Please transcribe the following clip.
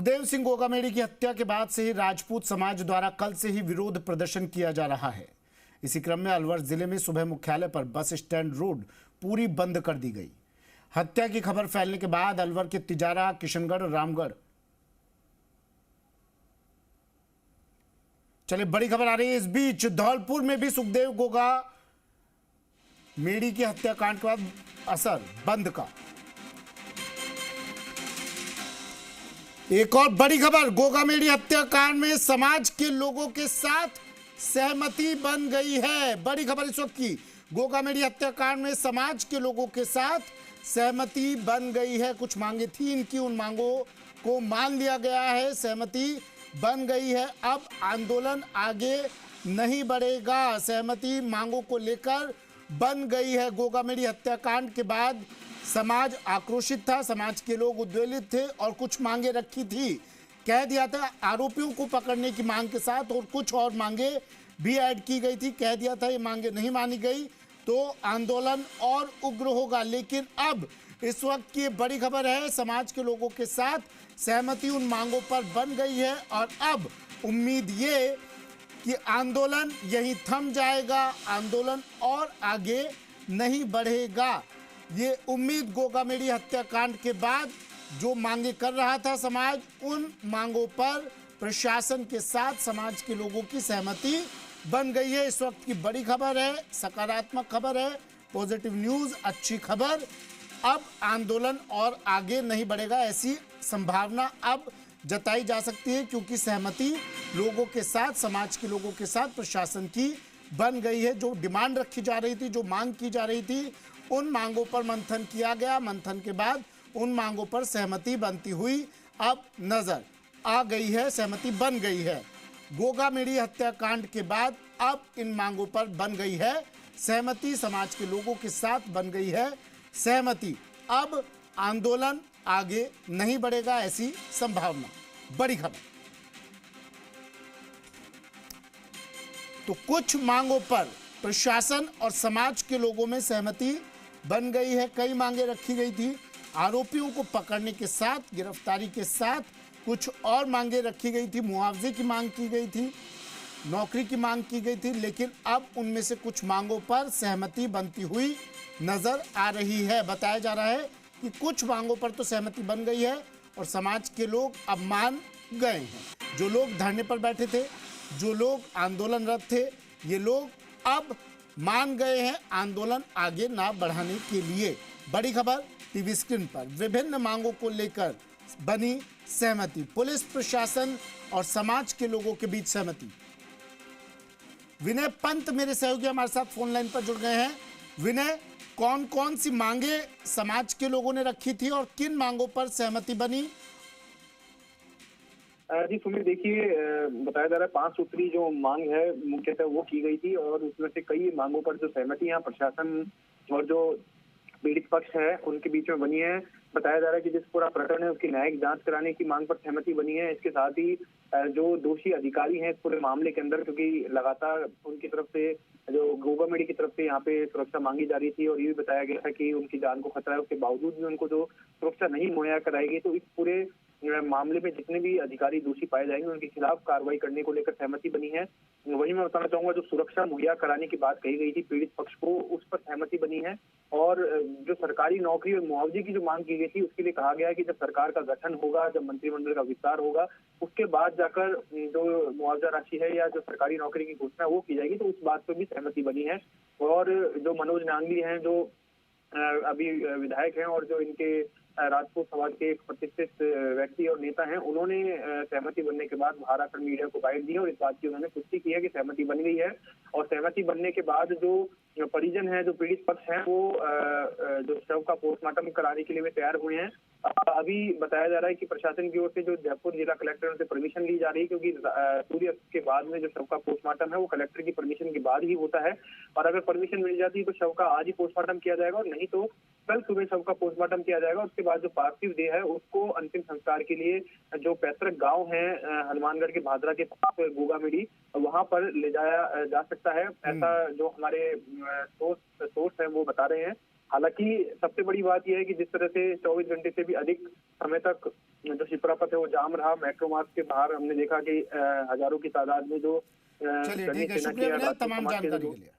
सुखदेव सिंह गोगामेड़ी की हत्या के बाद से ही राजपूत समाज द्वारा कल से ही विरोध प्रदर्शन किया जा रहा है। इसी क्रम में अलवर जिले में सुबह मुख्यालय पर बस स्टैंड रोड पूरी बंद कर दी गई। हत्या की खबर फैलने के बाद अलवर के तिजारा, किशनगढ़, रामगढ़ चले बड़ी खबर आ रही है। इस बीच धौलपुर में भी सुखदेव गोगामेड़ी की हत्याकांड के बाद असर बंद का। एक और बड़ी खबर, गोगामेड़ी हत्याकांड में समाज के लोगों के साथ सहमति बन गई है। बड़ी खबर इस वक्त की, गोगामेड़ी हत्याकांड में समाज के लोगों के साथ सहमति बन गई है। कुछ मांगे थी इनकी, उन मांगों को मान लिया गया है, सहमति बन गई है। अब आंदोलन आगे नहीं बढ़ेगा, सहमति मांगों को लेकर बन गई है। गोगामेड़ी हत्याकांड के बाद समाज आक्रोशित था, समाज के लोग उद्वेलित थे और कुछ मांगे रखी थी। कह दिया था आरोपियों को पकड़ने की मांग के साथ और कुछ और मांगे भी ऐड की गई थी। कह दिया था ये मांगे नहीं मानी गई तो आंदोलन और उग्र होगा। लेकिन अब इस वक्त की बड़ी खबर है, समाज के लोगों के साथ सहमति उन मांगों पर बन गई है और अब उम्मीद ये कि आंदोलन यहीं थम जाएगा, आंदोलन और आगे नहीं बढ़ेगा। ये उम्मीद गोगामेड़ी हत्याकांड के बाद जो मांगे कर रहा था समाज, उन मांगों पर प्रशासन के साथ समाज के लोगों की सहमति बन गई है। इस वक्त की बड़ी खबर है, सकारात्मक खबर है, पॉजिटिव न्यूज, अच्छी खबर। अब आंदोलन और आगे नहीं बढ़ेगा, ऐसी संभावना अब जताई जा सकती है क्योंकि सहमति लोगों के साथ, समाज के लोगों के साथ प्रशासन की बन गई है। जो डिमांड रखी जा रही थी, जो मांग की जा रही थी, उन मांगों पर मंथन किया गया। मंथन के बाद उन मांगों पर सहमति बनती हुई अब नजर आ गई है, सहमति बन गई है। गोगामेड़ी हत्याकांड के बाद अब इन मांगों पर बन गई है सहमति, समाज के लोगों के साथ बन गई है सहमति। अब आंदोलन आगे नहीं बढ़ेगा, ऐसी संभावना। बड़ी खबर। तो कुछ मांगों पर प्रशासन और समाज के लोगों में सहमति बन गई है। कई मांगे रखी गई थी, आरोपियों को पकड़ने के साथ, गिरफ्तारी के साथ कुछ और मांगे रखी गई थी, मुआवजे की मांग की गई थी, नौकरी की मांग की गई थी। लेकिन अब उनमें से कुछ मांगों पर सहमति बनती हुई नजर आ रही है। बताया जा रहा है कि कुछ मांगों पर तो सहमति बन गई है और समाज के लोग अब मान गए हैं। जो लोग धरने पर बैठे थे, जो लोग आंदोलनरत थे, ये लोग अब मान गए हैं आंदोलन आगे ना बढ़ाने के लिए। बड़ी खबर टीवी स्क्रीन पर, विभिन्न मांगों को लेकर बनी सहमति, पुलिस प्रशासन और समाज के लोगों के बीच सहमति। विनय पंत मेरे सहयोगी हमारे साथ फोन लाइन पर जुड़ गए हैं। विनय, कौन कौन सी मांगे समाज के लोगों ने रखी थी और किन मांगों पर सहमति बनी? जी सुमित, देखिए बताया जा रहा है 5 सूत्री जो मांग है मुख्यतः वो की गई थी और उसमें से कई मांगों पर जो सहमति यहाँ प्रशासन और जो पीड़ित पक्ष है उनके बीच में बनी है। बताया जा रहा है कि जिस पूरा प्रकरण है उसकी न्यायिक जांच कराने की मांग पर सहमति बनी है। इसके साथ ही जो दोषी अधिकारी हैं इस पूरे मामले के अंदर, क्योंकि लगातार उनकी तरफ से, जो गोगामेड़ी की तरफ से यहाँ पे सुरक्षा मांगी जा रही थी और ये भी बताया गया था कि उनकी जान को खतरा है, उसके बावजूद भी उनको जो सुरक्षा नहीं मुहैया कराएगी, तो इस पूरे मामले में जितने भी अधिकारी दोषी पाए जाएंगे उनके खिलाफ कार्रवाई करने को लेकर सहमति बनी है। वहीं मैं बताना चाहूंगा जो सुरक्षा मुहैया कराने की बात कही गई थी पीड़ित पक्ष को, उस पर सहमति बनी है। और जो सरकारी नौकरी और मुआवजे की जो मांग की गई थी उसके लिए कहा गया है कि जब सरकार का गठन होगा, जब मंत्रिमंडल का विस्तार होगा, उसके बाद जाकर जो मुआवजा राशि है या जो सरकारी नौकरी की घोषणा वो की जाएगी, तो उस बात पर भी सहमति बनी है। और जो मनोज नांगली हैं, जो अभी विधायक हैं और जो इनके राजपूत समाज के एक प्रतिष्ठित व्यक्ति और नेता हैं, उन्होंने सहमति बनने के बाद बाहर आकर मीडिया को बाइट दी और इस बात की उन्होंने पुष्टि की है कि सहमति बन गई है। और सहमति बनने के बाद जो परिजन है, जो पीड़ित पक्ष है, वो जो शव का पोस्टमार्टम कराने के लिए वे तैयार हुए हैं। अभी बताया जा रहा है कि प्रशासन की ओर से जो जयपुर जिला कलेक्टर से परमिशन ली जा रही है, क्योंकि सूर्य के बाद में जो शव का पोस्टमार्टम है वो कलेक्टर की परमिशन के बाद ही होता है। और अगर परमिशन मिल जाती है तो शव का आज ही पोस्टमार्टम किया जाएगा और नहीं तो कल सुबह शव का पोस्टमार्टम किया जाएगा। उसके बाद जो पार्थिव देह है उसको अंतिम संस्कार के लिए जो पैतृक गांव है हनुमानगढ़ के भादरा के पास गोगामेड़ी, वहां पर ले जाया जा सकता है। ऐसा जो हमारे सोर्स है वो बता रहे हैं। हालांकि सबसे बड़ी बात यह है कि जिस तरह से 24 घंटे से भी अधिक समय तक जो शिप्रा पथ है वो जाम रहा। मेट्रो मार्ग के बाहर हमने देखा कि हजारों की तादाद में जो चलिए ठीक है, शुक्रिया विनय तमाम जानकारी के लिए।